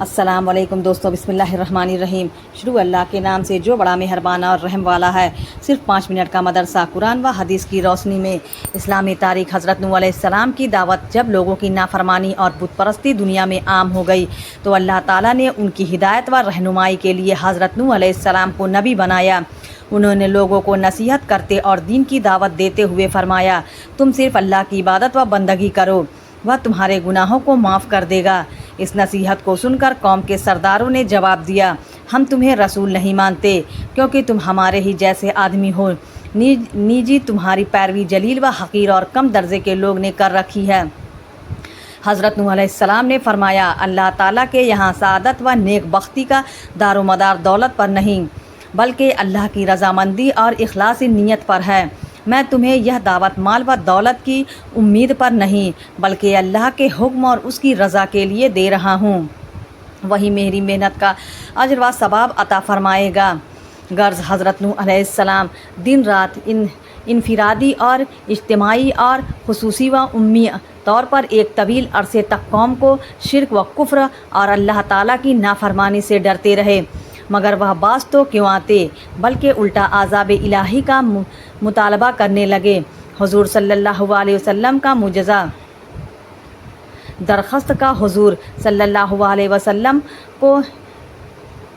السلام علیکم دوستو، بسم اللہ الرحمن الرحیم۔ شروع اللہ کے نام سے جو بڑا مہربان اور رحم والا ہے۔ صرف 5 منٹ کا مدرسہ قرآن و حدیث کی روشنی میں اسلامی تاریخ۔ حضرت نوح علیہ السلام کی دعوت جب لوگوں کی نافرمانی اور بت پرستی دنیا میں عام ہو گئی تو اللہ تعالیٰ نے ان کی ہدایت و رہنمائی کے لیے حضرت نوح علیہ السلام کو نبی بنایا۔ انہوں نے لوگوں کو نصیحت کرتے اور دین کی دعوت دیتے ہوئے فرمایا، تم صرف اللہ کی عبادت و بندگی کرو، وہ تمہارے گناہوں کو معاف کر دے گا۔ اس نصیحت کو سن کر قوم کے سرداروں نے جواب دیا، ہم تمہیں رسول نہیں مانتے کیونکہ تم ہمارے ہی جیسے آدمی ہو، نیجی تمہاری پیروی جلیل و حقیر اور کم درجے کے لوگ نے کر رکھی ہے۔ حضرت نوح علیہ السلام نے فرمایا، اللہ تعالیٰ کے یہاں سعادت و نیک بختی کا دار و مدار دولت پر نہیں بلکہ اللہ کی رضامندی اور اخلاص نیت پر ہے۔ میں تمہیں یہ دعوت مال و دولت کی امید پر نہیں بلکہ اللہ کے حکم اور اس کی رضا کے لیے دے رہا ہوں، وہی میری محنت کا اجر و ثواب عطا فرمائے گا۔ غرض حضرت نوح علیہ السلام دن رات انفرادی اور اجتماعی اور خصوصی و عمومی طور پر ایک طویل عرصے تک قوم کو شرک و کفر اور اللہ تعالیٰ کی نافرمانی سے ڈرتے رہے، مگر وہ باز تو کیوں آتے بلکہ الٹا عذاب الہی کا مطالبہ کرنے لگے۔ حضور صلی اللہ علیہ وسلم کا معجزہ درخواست کا حضور صلی اللہ علیہ وسلم کو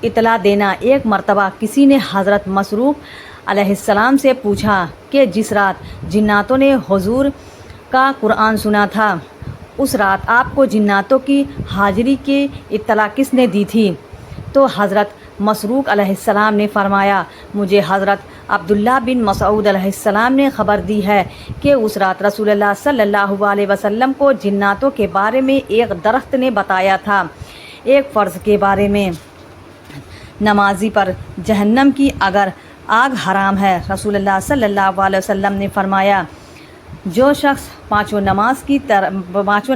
اطلاع دینا۔ ایک مرتبہ کسی نے حضرت مسروق علیہ السلام سے پوچھا کہ جس رات جناتوں نے حضور کا قرآن سنا تھا، اس رات آپ کو جناتوں کی حاضری کی اطلاع کس نے دی تھی؟ تو حضرت مسروق علیہ السلام نے فرمایا، مجھے حضرت عبداللہ بن مسعود علیہ السلام نے خبر دی ہے کہ اس رات رسول اللہ صلی اللہ علیہ وسلم کو جناتوں کے بارے میں ایک درخت نے بتایا تھا، ایک فرض کے بارے میں، نمازی پر جہنم کی اگر آگ حرام ہے۔ رسول اللہ صلی اللہ علیہ وسلم نے فرمایا، جو شخص پانچوں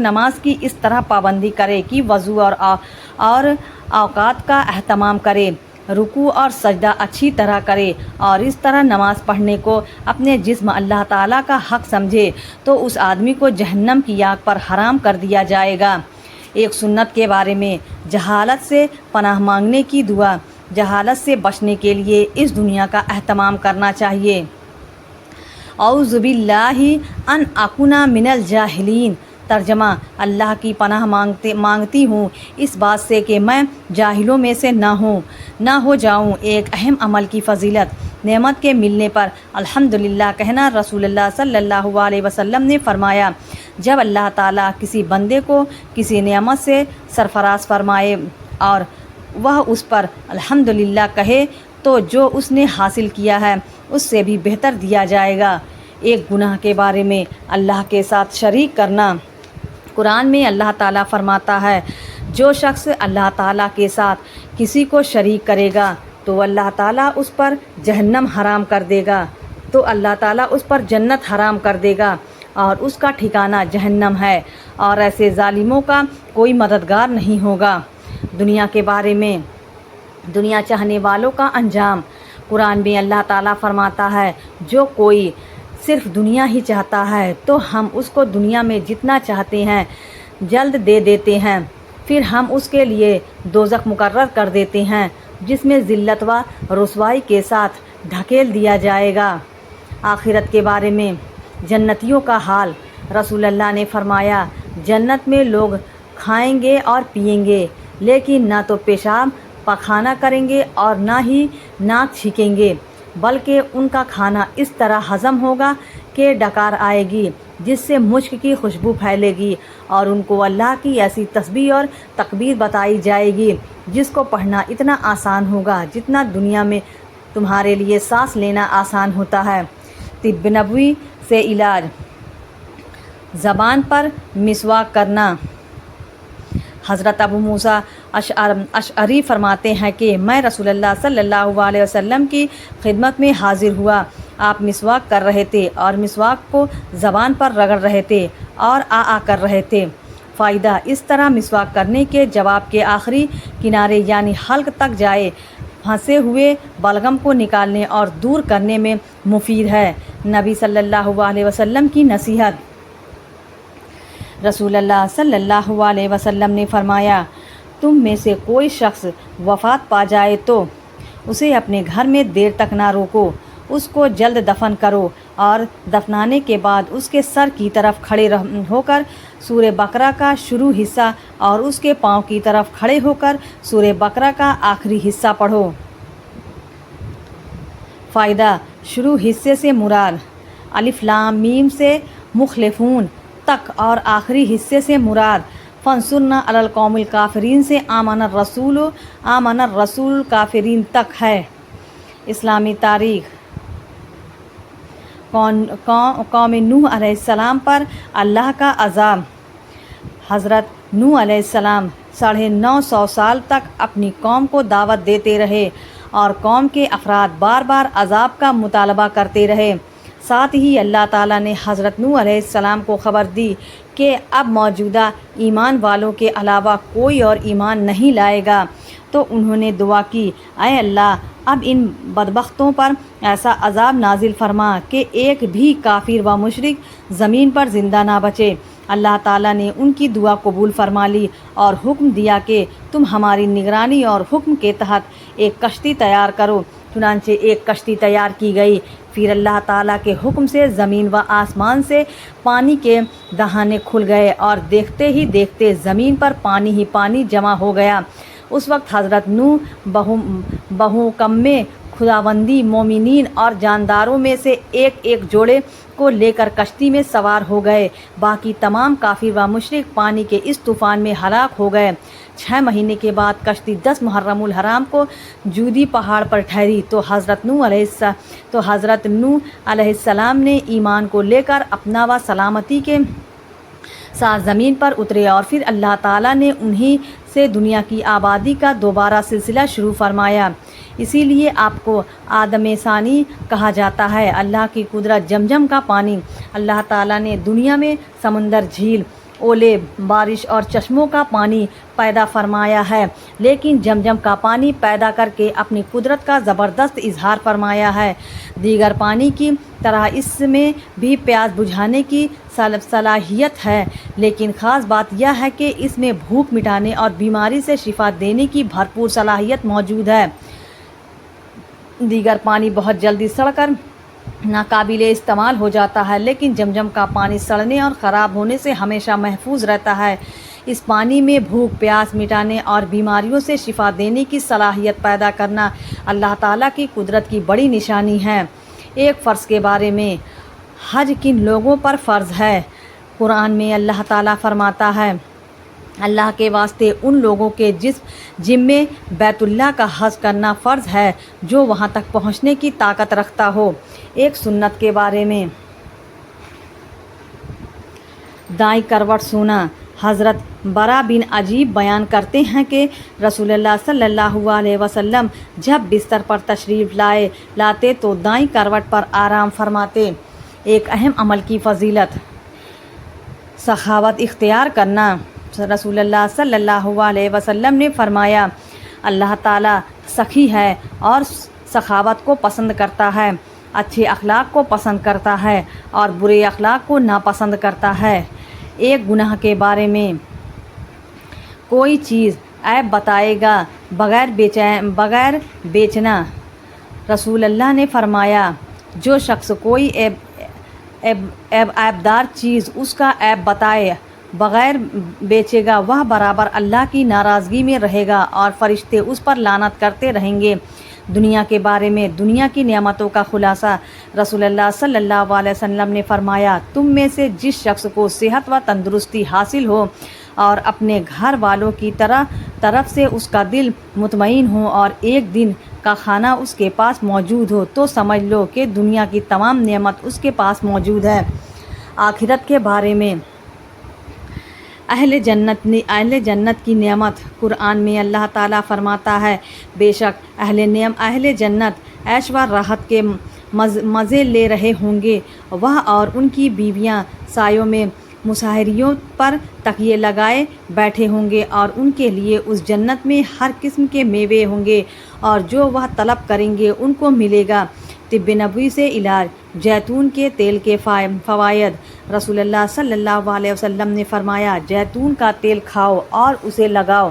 نماز کی اس طرح پابندی کرے کہ وضو اور اوقات کا اہتمام کرے، رکوع اور سجدہ اچھی طرح کرے اور اس طرح نماز پڑھنے کو اپنے جسم اللہ تعالیٰ کا حق سمجھے تو اس آدمی کو جہنم کی آگ پر حرام کر دیا جائے گا۔ ایک سنت کے بارے میں، جہالت سے پناہ مانگنے کی دعا۔ جہالت سے بچنے کے لیے اس دنیا کا اہتمام کرنا چاہیے۔ اعوذ باللہ ان اکون من الجاہلین۔ ترجمہ، اللہ کی پناہ مانگتی ہوں اس بات سے کہ میں جاہلوں میں سے نہ ہو جاؤں۔ ایک اہم عمل کی فضیلت، نعمت کے ملنے پر الحمدللہ کہنا۔ رسول اللہ صلی اللہ علیہ وسلم نے فرمایا، جب اللہ تعالیٰ کسی بندے کو کسی نعمت سے سرفراز فرمائے اور وہ اس پر الحمدللہ کہے تو جو اس نے حاصل کیا ہے اس سے بھی بہتر دیا جائے گا۔ ایک گناہ کے بارے میں، اللہ کے ساتھ شریک کرنا۔ قرآن میں اللہ تعالیٰ فرماتا ہے، جو شخص اللہ تعالیٰ کے ساتھ کسی کو شریک کرے گا تو اللہ تعالیٰ اس پر جہنم حرام کر دے گا، تو اللہ تعالیٰ اس پر جنت حرام کر دے گا اور اس کا ٹھکانہ جہنم ہے، اور ایسے ظالموں کا کوئی مددگار نہیں ہوگا۔ دنیا کے بارے میں، دنیا چاہنے والوں کا انجام۔ قرآن میں اللہ تعالیٰ فرماتا ہے، جو کوئی صرف دنیا ہی چاہتا ہے تو ہم اس کو دنیا میں جتنا چاہتے ہیں جلد دے دیتے ہیں، پھر ہم اس کے لیے دوزخ مقرر کر دیتے ہیں جس میں ذلت و رسوائی کے ساتھ ڈھکیل دیا جائے گا۔ آخرت کے بارے میں، جنتیوں کا حال۔ رسول اللہ نے فرمایا، جنت میں لوگ کھائیں گے اور پئیں گے لیکن نہ تو پیشاب پخانہ کریں گے اور نہ ہی ناک چھینکیں گے، بلکہ ان کا کھانا اس طرح ہضم ہوگا کہ ڈکار آئے گی جس سے مشک کی خوشبو پھیلے گی، اور ان کو اللہ کی ایسی تسبیح اور تکبیر بتائی جائے گی جس کو پڑھنا اتنا آسان ہوگا جتنا دنیا میں تمہارے لیے سانس لینا آسان ہوتا ہے۔ طب نبوی سے علاج۔ زبان پر مسواک کرنا۔ حضرت ابو موسیٰ اشعری فرماتے ہیں کہ میں رسول اللہ صلی اللہ علیہ وسلم کی خدمت میں حاضر ہوا، آپ مسواک کر رہے تھے اور مسواک کو زبان پر رگڑ رہے تھے اور آ کر رہے تھے۔ فائدہ، اس طرح مسواک کرنے کے جواب کے آخری کنارے یعنی حلق تک جائے پھنسے ہوئے بلغم کو نکالنے اور دور کرنے میں مفید ہے۔ نبی صلی اللہ علیہ وسلم کی نصیحت۔ رسول اللہ صلی اللہ علیہ وسلم نے فرمایا، تم میں سے کوئی شخص وفات پا جائے تو اسے اپنے گھر میں دیر تک نہ روکو، اس کو جلد دفن کرو اور دفنانے کے بعد اس کے سر کی طرف کھڑے ہو کر سورہ بقرہ کا شروع حصہ اور اس کے پاؤں کی طرف کھڑے ہو کر سورہ بقرہ کا آخری حصہ پڑھو۔ فائدہ: شروع حصے سے مراد الف لام میم سے مخلفون تک اور آخری حصے سے مراد فانصرنا علی القوم الکافرین سے آمن الرسول کافرین تک ہے۔ اسلامی تاریخ: قوم نوح علیہ السلام پر اللہ کا عذاب۔ حضرت نوح علیہ السلام 950 سال تک اپنی قوم کو دعوت دیتے رہے اور قوم کے افراد بار بار عذاب کا مطالبہ کرتے رہے۔ ساتھ ہی اللہ تعالیٰ نے حضرت نوح علیہ السلام کو خبر دی کہ اب موجودہ ایمان والوں کے علاوہ کوئی اور ایمان نہیں لائے گا، تو انہوں نے دعا کی، اے اللہ، اب ان بدبختوں پر ایسا عذاب نازل فرما کہ ایک بھی کافر و مشرک زمین پر زندہ نہ بچے۔ اللہ تعالیٰ نے ان کی دعا قبول فرما لی اور حکم دیا کہ تم ہماری نگرانی اور حکم کے تحت ایک کشتی تیار کرو۔ چنانچہ ایک کشتی تیار کی گئی۔ پھر اللہ تعالیٰ کے حکم سے زمین و آسمان سے پانی کے دہانے کھل گئے اور دیکھتے ہی دیکھتے زمین پر پانی ہی پانی جمع ہو گیا۔ اس وقت حضرت نوح بحکم خداوندی مومنین اور جانداروں میں سے ایک جوڑے کو لے کر کشتی میں سوار ہو گئے۔ باقی تمام کافر و مشرک پانی کے اس طوفان میں ہلاک ہو گئے۔ 6 مہینے کے بعد کشتی 10 محرم الحرام کو جودی پہاڑ پر ٹھہری تو حضرت نوح علیہ السلام نے ایمان کو لے کر اپنا و سلامتی کے ساتھ زمین پر اترے اور پھر اللہ تعالیٰ نے انہی سے دنیا کی آبادی کا دوبارہ سلسلہ شروع فرمایا۔ اسی لیے آپ کو آدم ثانی کہا جاتا ہے۔ اللہ کی قدرت زمزم کا پانی۔ اللہ تعالیٰ نے دنیا میں سمندر، جھیل، اولے، بارش اور چشموں کا پانی پیدا فرمایا ہے، لیکن زمزم کا پانی پیدا کر کے اپنی قدرت کا زبردست اظہار فرمایا ہے۔ دیگر پانی کی طرح اس میں بھی پیاس بجھانے کی صلاحیت ہے، لیکن خاص بات یہ ہے کہ اس میں بھوک مٹانے اور بیماری سے شفا دینے کی بھرپور صلاحیت موجود ہے۔ دیگر پانی بہت جلدی سڑ کر ناقابل استعمال ہو جاتا ہے، لیکن زمزم کا پانی سڑنے اور خراب ہونے سے ہمیشہ محفوظ رہتا ہے۔ اس پانی میں بھوک پیاس مٹانے اور بیماریوں سے شفا دینے کی صلاحیت پیدا کرنا اللہ تعالیٰ کی قدرت کی بڑی نشانی ہے۔ ایک فرض کے بارے میں، حج کن لوگوں پر فرض ہے؟ قرآن میں اللہ تعالیٰ فرماتا ہے، اللہ کے واسطے ان لوگوں کے جن میں بیت اللہ کا حج کرنا فرض ہے جو وہاں تک پہنچنے کی طاقت رکھتا ہو۔ ایک سنت کے بارے میں، دائیں کروٹ سونا۔ حضرت برا بن عجیب بیان کرتے ہیں کہ رسول اللہ صلی اللہ علیہ وسلم جب بستر پر تشریف لاتے تو دائیں کروٹ پر آرام فرماتے۔ ایک اہم عمل کی فضیلت، سخاوت اختیار کرنا۔ رسول اللہ صلی اللہ علیہ وسلم نے فرمایا، اللہ تعالیٰ سخی ہے اور سخاوت کو پسند کرتا ہے، اچھے اخلاق کو پسند کرتا ہے اور برے اخلاق کو ناپسند کرتا ہے۔ ایک گناہ کے بارے میں، کوئی چیز عیب بتائے گا بغیر بیچنا۔ رسول اللہ نے فرمایا، جو شخص کوئی عیبدار چیز اس کا عیب بتائے بغیر بیچے گا، وہ برابر اللہ کی ناراضگی میں رہے گا اور فرشتے اس پر لعنت کرتے رہیں گے۔ دنیا کے بارے میں، دنیا کی نعمتوں کا خلاصہ۔ رسول اللہ صلی اللہ علیہ وسلم نے فرمایا، تم میں سے جس شخص کو صحت و تندرستی حاصل ہو اور اپنے گھر والوں کی طرف سے اس کا دل مطمئن ہو اور ایک دن کا کھانا اس کے پاس موجود ہو، تو سمجھ لو کہ دنیا کی تمام نعمت اس کے پاس موجود ہے۔ آخرت کے بارے میں، اہل جنت کی نعمت۔ قرآن میں اللہ تعالیٰ فرماتا ہے، بے شک اہل جنت عیش و راحت کے مزے لے رہے ہوں گے، وہ اور ان کی بیویاں سایوں میں مسہریوں پر تکیے لگائے بیٹھے ہوں گے اور ان کے لیے اس جنت میں ہر قسم کے میوے ہوں گے اور جو وہ طلب کریں گے ان کو ملے گا۔ طب نبوی سے علاج، زیتون کے تیل کے فوائد۔ رسول اللہ صلی اللہ علیہ وسلم نے فرمایا، زیتون کا تیل کھاؤ اور اسے لگاؤ،